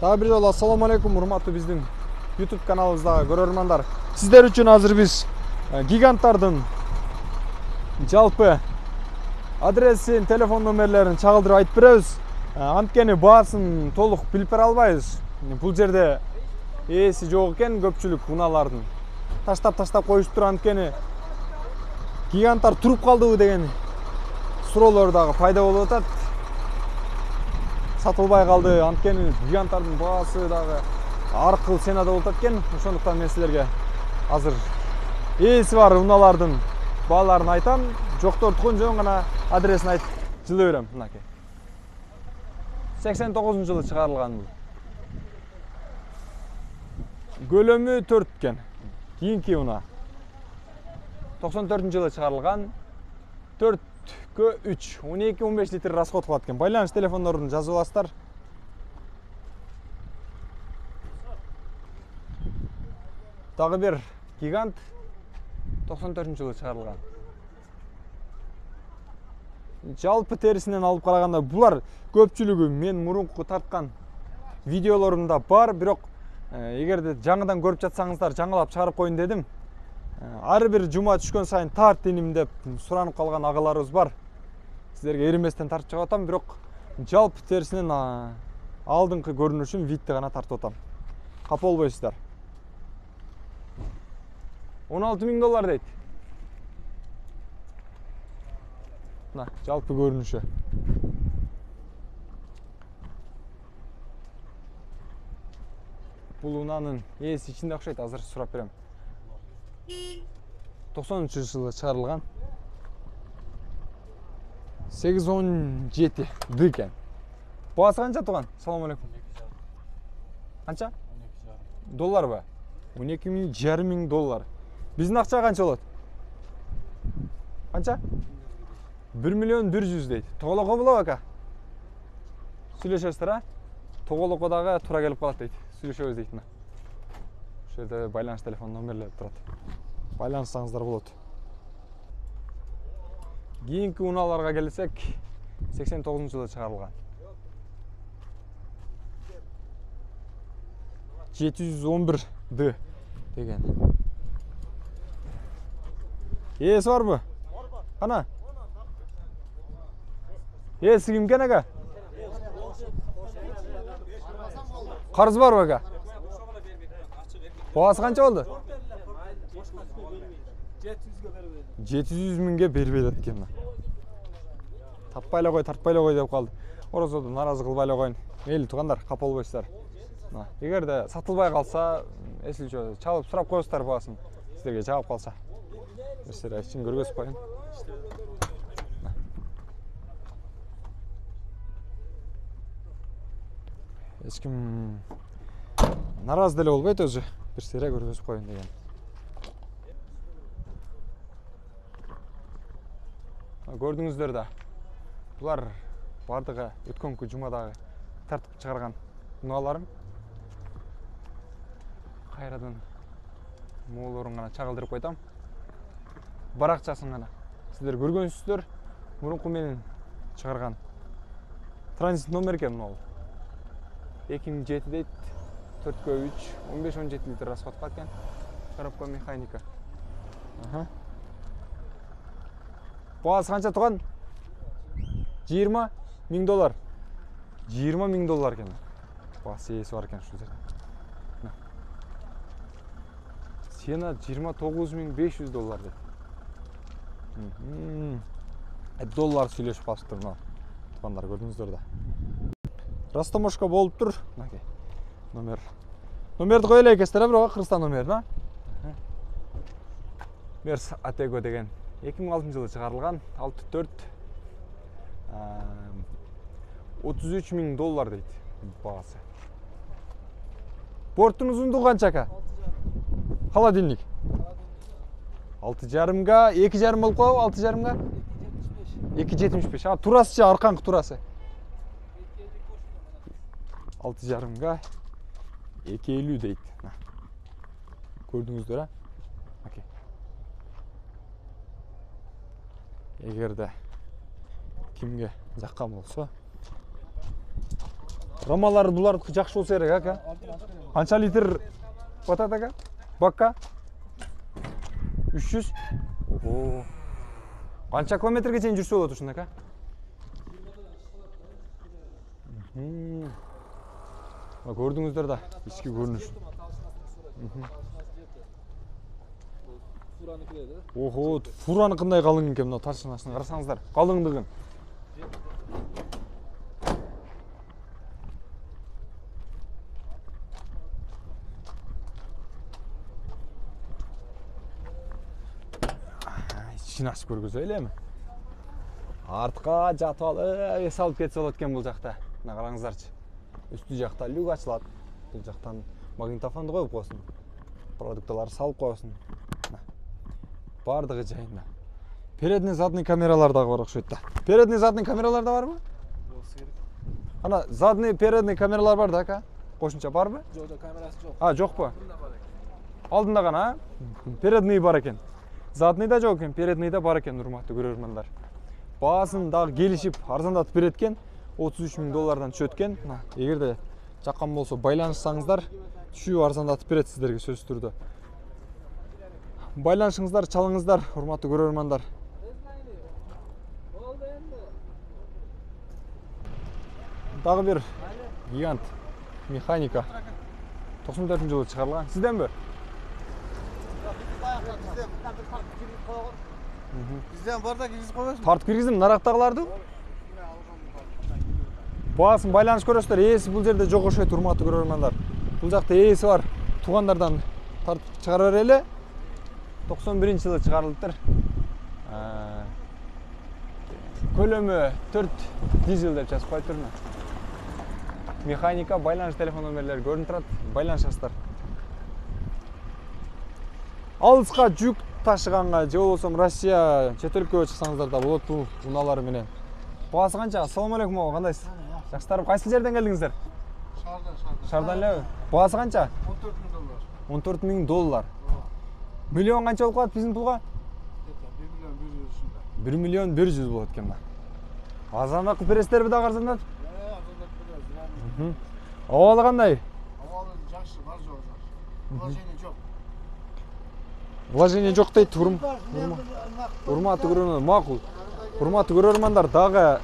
Дагы бир жолу ассаламу алейкум урматтуу биздин YouTube каналыбыздагы көрөрмандар. Сиздер үчүн азыр биз гиганттардын жалпы адресин, телефон номерлерин чагылдырып айтып беребиз. Анткени баасын толук билип бере албайбыз. Бул жерде ээси жок экен көпчүлүк унаалардын. Таштап коюшуп тур, анткени гиганттар туруп калдыбы деген суроолор дагы пайда болуп атат. Сатылбай калды, анткени гиганттардын баасы дагы ар кыл сенада болуп атат экен. Ошондуктан мен силерге азыр ээси бар унаалардын бааларын айтам. Жоктортукун жөн гана адресин айтып жылы берем. Мынакей. 89-жылы чыгарылган бул. Көлөмү 4 экен. Кийинки уна. 94-жылы чыгарылган. 4-кө 3, 12-15 литр расход кылат экен. Байланыш телефондорун жазып аласыздар. Дагы бир гигант 94-жылы чыгарылган. Жалпы терисинен алып караганда булар көпчүлүгү мен мурунку тарткан видеолорумда бар, бирок эгерде жаңыдан көрүп жатсаңыздар жаңылап чыгарып коюн дедим. Ар бир жума түшкөн сайын тартиним деп суранып калган агаларыбыз бар. Сиздерге эриместен тартып чыгып атам, бирок жалпы терисинен алдыңкы көрүнүшүн видти гана тартып атам. Капа болбойсуздар. $16.000 дейт. Мына жалпы көрүнүшү. Бул унанын ээси ичинде окшойт, азыр сурап берем. 90-жылы чыгарылган. 817 экен. Баасы канча туган? Салам алейкум. Канча? $12,500. $12,500. Биздин акча канча болот? Канча? 1.100.000 дейт. Тоголокко болобу ака? Сүйлөшөсүздөр, а? Тоголокко дагы туура келип калат дейт. Сүйлөшөбүз дейт. Ошол жерде байланыш телефон номерлери турат. Байланышсаңыздар болот. Кийинки унааларга келсек, 89-жылы чыгарылган. 711D деген. Ээси барбы? Кана? Ээси ким экен ака? Карыз барбы ака? Баасы канча болду? 700.000 бербейт экен. Таппай эле кой, тартпай эле кой деп калды. Орозодо наразы кылбай эле коюн. Мейли туугандар, капа болбойсуздар. Эгерде сатылбай калса, эсилчө чалып сурап коесуздар баасын. Сиздерге жагып калса. Сиздер ичин көргөзүп коюн. Эч ким наразы деле болбойт өзү. Бир сере көргөзүп коюн деген. Көрдүңүздөр да. Булар бардыгы өткөнкү жумадагы тартып чыгарган унааларым. Кайрадан моолорун гана чагылдырып койтам. Баракчасын гана сиздер көргөнсүздөр. Мурунку менен чыгарган транзит номер экен бул. 2007 дейт. 4-кө 3, 15-17 литр расход кылат экен. Коробка механика. Баасы канча туган? $20.000. $20.000 экен. Баасы ээси бар экен ушул жерде. Сена $29.500 дейт. Доллар сүйлөшүп калыптыр мына. Туугандар көрдүңүздөр да. Растамошка болуп тур. Мынакей. Номерди кое элексиздер, бирок Кыргызстан номерин, а? Мерс Атего деген 2006-жылы чыгарылган, 64 $33.000 дейт баасы. Борттун узундугу канча ака? Холодильник. 6,5-га, 2,5 болуп калабы? 6,5-га? 2,75. А турасычы, арканкы турасы? 6,5-га 2,50 дейт. Көрдүңүздөр, а? Окей. Эгерде кимге жаккан болсо, Ромалар булар жакшы болса керек, ака. Канча литр батат, ака? Бакка? 300. Ого. Канча километрге чейин жүрсө болот ушунда, ака? Көрдүңүздөр да, ички көрүнүш. Ого, фураны кандай калың экен мына ташын астына карасаңыздар. Калыңдыгын. Ичин ачып көргөзө элеми? Артка жатып алып, эс алып кетсе болот экен бул жакта. Мына караңыздарчы. Үстү жакта люк ачылат. Бул жактан магнитофонду коюп коесуң. Продукталарды салып коесуң. Бардыгы жайында. Передний задний камералар дагы бар окшойт да. Передний задний камералар да барбы? Ана задний передний камералар бар да, ака? Кошумча барбы? Жок, камерасы жок. Жокпу? Алдында гана, передний бар экен. Задний да жок экен, передний да бар экен, урматтуу көрөрмандар. Баасын дагы келишип арзандатып берет экен. $33,000 түшөт экен. Эгерде жаккан болсо байланышсаңыздар, түшүп арзандатып берет сиздерге сөзсүз түрдө. Байланышыңыздар, чалыңыздар, урматтуу көрөрмандар. Дагы бир гигант механика. 94-жылы чыгарылган. Сизденби? Бизден бар да киргизип койбойсуң. Тартып киргиздим, нарактагыларды. Баасын байланыш көрөсүздөр, ээси бул жерде жок окшойт, урматтуу көрөрмандар. Бул жакта ээси бар. Туугандардан тартып чыгара берели. 91-жылы чыгарылыптыр. Көлөмү 4 дизель деп жазып коюптур. Механика, байланыш телефон номерлери көрүнүп турат. Байланышасыздар. Алыска жүк ташыганга же болбосо Россия чет өлкөгө чыксаңыздар да болот бул унаалар менен. Баасы канча? Ассаламу алейкум, кандайсыз? Жакшытарып, кайсы жерден келдиңиздер? Шардан элеби? Баасы канча? $14,000. Миллион канча болуп калат биздин пулга? 1,100,000 болот экен да. Арзаныраак кылып бересиздерби дагы арзандатып? Абалы кандай? Абалы жакшы, бар жок. Вложение жок. Вложение жок дейт. Урматтуу көрөрмандар, макул. Урматтуу көрөрмандар, дагы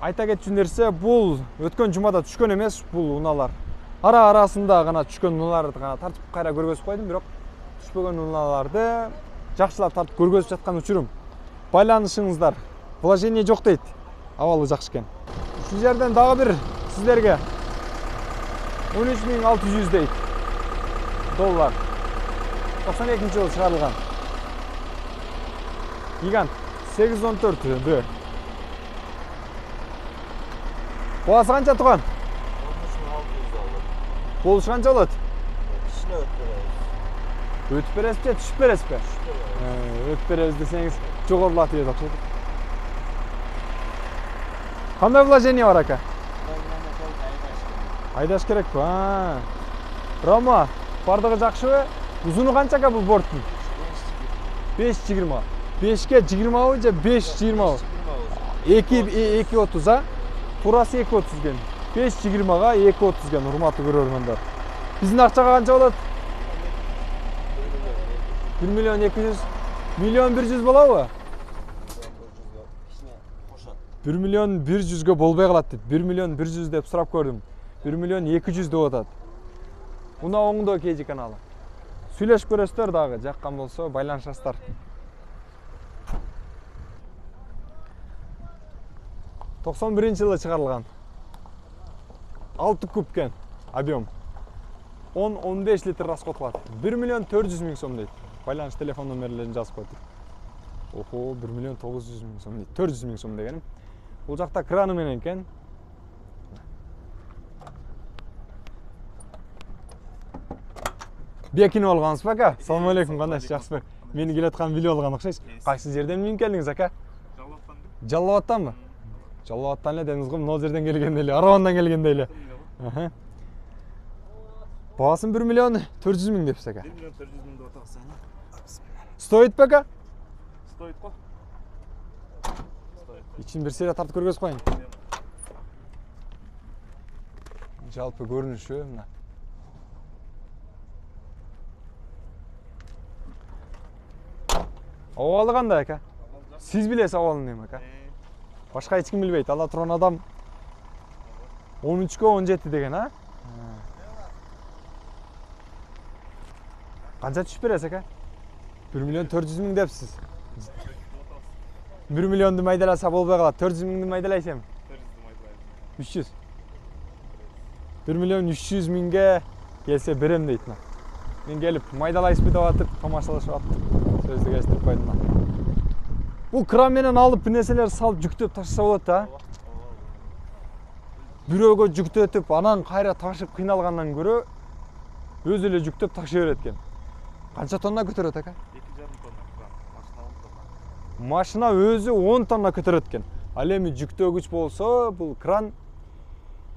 айта кетчү нерсе, бул өткөн жумада түшкөн эмес, бул унаалар. Арасында гана түшкөн унааларды гана тартып кайра көргөзүп койдум, бирок түшпөгөн унааларды жакшылап тартып көргөзүп жаткан учурум. Байланышыңыздар, вложение жок дейт. Абалы жакшы экен. Ушул жерден дагы бир сиздерге $13,600 дейт. 92-жылы чыгарылган. Гигант 814. Баасы канча туган? Болуш канча болот? Өтүп бересизби же түшүп бересизби? Өтүп беребиз десеңиз жогорулат ийет окшойт. Кандай вложение бар, ака? Айдаш керекпи? Рома, бардыгы жакшыбы? Узуну канча ака бул борттун? 5,20. 5ке 20 же 5,20? 2,30, а? Турасы 2,30 кен. 5,20га 2,30 кен, урматтуу көрөрмандар. Биздин акчага канча болот? 1,200,000. 1,100,000 болобу? 1,100,000га болбой калат дейт. 1,100,000 деп сурап көрдүм. 1,200,000 деп атат. Уна оңдоо KG каналы. Сүйлөшүп көрөсүздөр дагы, жаккан болсо байланышасыздар. ...91-жылы чыгарылган. 6 куб кен объем. 10-15 литр расход кылат. 1,400,000 сом дейт. Байланыш телефон номерлерин жазып коюптур. Охо, 1,900,000 сом дейт. 400,000 сом дегеним. Бул жакта краны менен экен. Бекинип алгансызбы, ака? Салам алейкум, кандайсыз, жакшысызбы? Мени келатканын билип алган окшойсуз. Кайсы жерден минип келдиңиз, ака? Жалал-Абадтанбы? Жалал-Абадтан эле деңиз го, могу жерден келгендей эле, Арабандан келгендей эле. Баасын 1,400,000 депсиз, ака. 1,400,000 деп атасың. Стоитпи, ака? Стоит го. İçin bir seyre tartıp görgöz koyun. жалпы көрүнүшү мына. Абалы кандай ака? Сиз билесиз абалын эми ака? Башка эч ким билбейт. Ала турган адам 13-кө 17 деген, а? Канча түшүп бересиз ака? 1 миллион 400 миң депсиз. 1 миллионду майдаласа болбой калат. 400 миңди майдалайсың. 300. 1 миллион 300 миңге келсе берем дейт мына. Мен келип майдалайсызбы деп атып, тамашалашып аттым. Сөздү кештирип койдум мына. Бул кран менен алып нерселер салып жүктөп ташса болот да. Бирөөгө жүктөтүп, анан кайра ташып кыйналгандан көрө өзү эле жүктөп ташый берет экен. Канча тонна көтөрөт ака? 2,5 тонна кран. Машина 10 тонна. Машина өзү 10 тонна көтөрөт экен. Ал эми жүктөгүч болсо, бул кран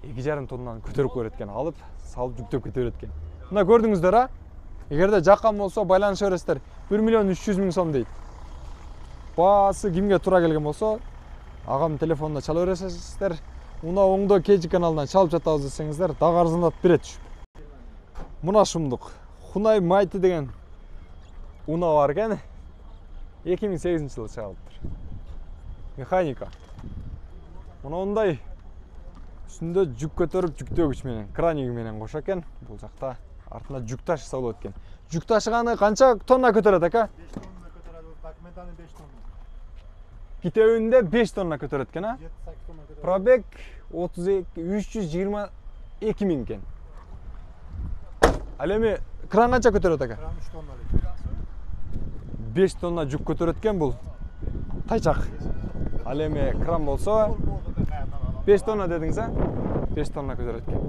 2,5 тоннаны көтөрүп берет экен. Алып, салып жүктөп кете берет экен. Мына көрдүңүздөр, а? Эгерде жаккан болсо байланыша бересиздер. 1 миллион 300 миң сом дейт. Баасы кимге туура келген болсо, агам телефонуна чала бересиздер. Мына оңдо KG каналынан чалып жатабыз десеңиздер, дагы арзандатып берет түшүп. Мына шумдук. Хунай Майти деген уна бар экен. 2008-жылы чыгарылыптыр. Механика. Мына ондай үстүндө жүк көтөрүп жүктөгүч менен, краниги менен кошо экен. Бул жакта артына жүк ташыса болот экен. Жүк ташыганы канча тонна көтөрөт ака? 5 тонна көтөрөт. Документаны 5 тонна. Китебинде 5 тонна көтөрөт экен, а? 7-8 тонна көтөрөт. Пробег 322 миң экен. Ал эми кран канча көтөрөт ака? Кран 3 тонна дейт. 5 тонна жүк көтөрөт экен бул. Тайчак. Ал эми кран болсо 5 тонна дедиңиз, а? 5 тонна көтөрөт экен.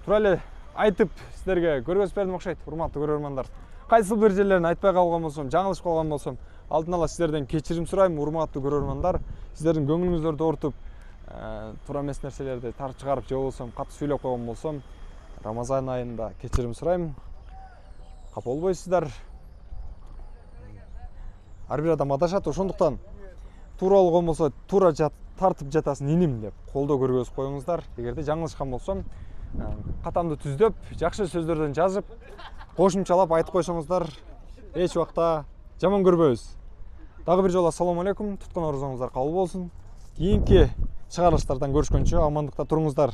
Тура эле айтып сиздерге көргөзүп бердим окшойт, урматтуу көрөрмандар. Кайсыл бир жерлерин айтпай калган болсом, жаңылышып калган болсом, алдын ала сиздерден кечирим сурайм, урматтуу көрөрмандар. Сиздердин көңүлүңүздөрдү ортуп, туура эмес нерселерди тартып чыгарып же болбосо катуу сүйлөп койгон болсом, Рамазан айында кечирим сурайм. Капа болбойсуздар. Ар бир адам адашат, ошондуктан туура болгон болсо туура тартып жатасың иним деп колдоо көргөзүп коюңуздар. Эгерде жаңылышкан болсом, катамды түздөп, жакшы сөздөрдөн жазып, кошумчалап айтып койсоңуздар, эч убакта жаман көрбөйбүз. Дагы бир жолу ассаламу алейкум, туткан орозоңуздар кабыл болсун. Кийинки чыгарылыштардан көрүшкөнчө амандыкта туруңуздар.